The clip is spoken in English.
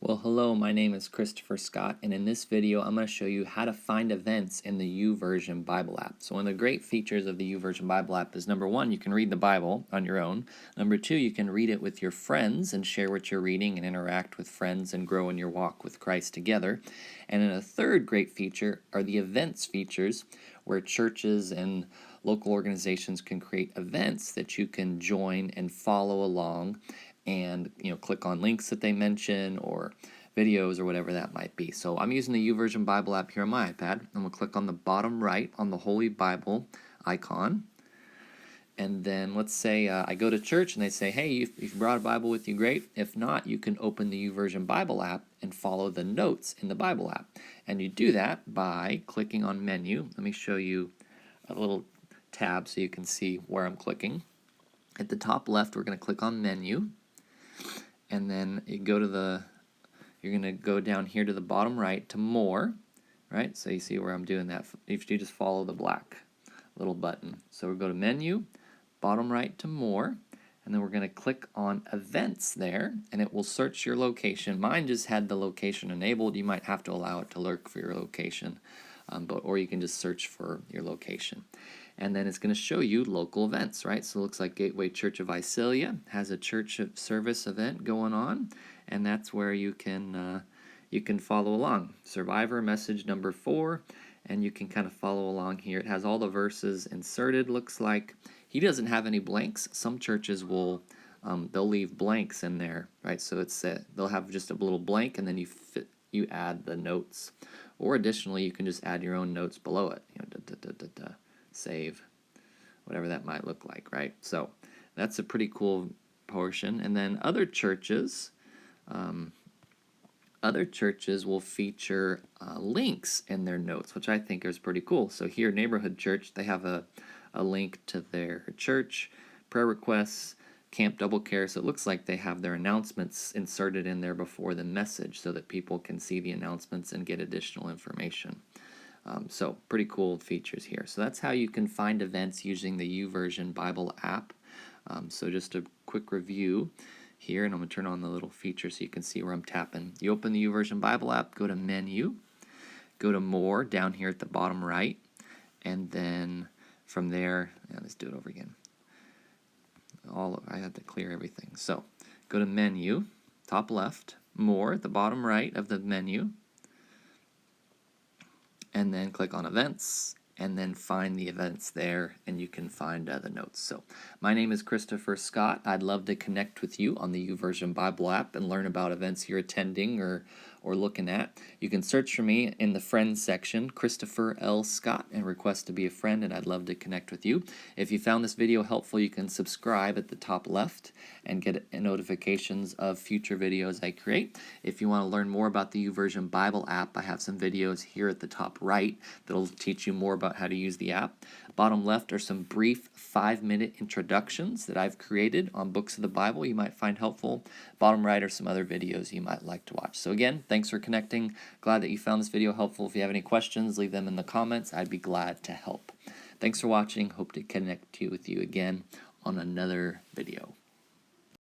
Well, hello, my name is Christopher Scott, and in this video, I'm going to show you how to find events in the YouVersion Bible App. So one of the great features of the YouVersion Bible App is, number one, you can read the Bible on your own. Number two, you can read it with your friends and share what you're reading and interact with friends and grow in your walk with Christ together. And then a third great feature are the events features, where churches and local organizations can create events that you can join and follow along and click on links that they mention or videos or whatever that might be. So I'm using the YouVersion Bible app here on my iPad. I'm going to click on the bottom right on the Holy Bible icon. And then let's say I go to church and they say, hey, if you brought a Bible with you, great. If not, you can open the YouVersion Bible app and follow the notes in the Bible app. And you do that by clicking on menu. Let me show you a little tab so you can see where I'm clicking. At the top left, we're going to click on menu. And then you're going to go down here to the bottom right to more, right? So you see where I'm doing that. You just follow the black little button. So we'll go to menu, bottom right to more, and then we're going to click on events there, and it will search your location. Mine just had the location enabled. You might have to allow it to lurk for your location, or you can just search for your location. And then it's going to show you local events, right? So it looks like Gateway Church of Visalia has a church service event going on, and that's where you can follow along. Survivor message number 4, and you can kind of follow along here. It has all the verses inserted. Looks like he doesn't have any blanks. Some churches will they'll leave blanks in there, right? So it's they'll have just a little blank, and then you add the notes, or additionally you can just add your own notes below it. Save, whatever that might look like, right? So that's a pretty cool portion. And then other churches will feature links in their notes, which I think is pretty cool. So here, Neighborhood Church, they have a link to their church, prayer requests, Camp Double Care. So it looks like they have their announcements inserted in there before the message so that people can see the announcements and get additional information. So pretty cool features here. So that's how you can find events using the YouVersion Bible app. So just a quick review here, and I'm going to turn on the little feature so you can see where I'm tapping. You open the YouVersion Bible app, go to menu, go to more down here at the bottom right, and then from there, let's do it over again. I had to clear everything. So go to menu, top left, more at the bottom right of the menu, and then click on events, and then find the events there, and you can find the notes. So my name is Christopher Scott. I'd love to connect with you on the YouVersion Bible app and learn about events you're attending or looking at. You can search for me in the friends section, Christopher L. Scott, and request to be a friend, and I'd love to connect with you. If you found this video helpful, you can subscribe at the top left and get notifications of future videos I create. If you want to learn more about the YouVersion Bible app, I have some videos here at the top right that'll teach you more about how to use the app. Bottom left are some brief 5-minute introductions that I've created on books of the Bible you might find helpful. Bottom right are some other videos you might like to watch. So again, thanks for connecting. Glad that you found this video helpful. If you have any questions, leave them in the comments. I'd be glad to help. Thanks for watching. Hope to connect with you again on another video.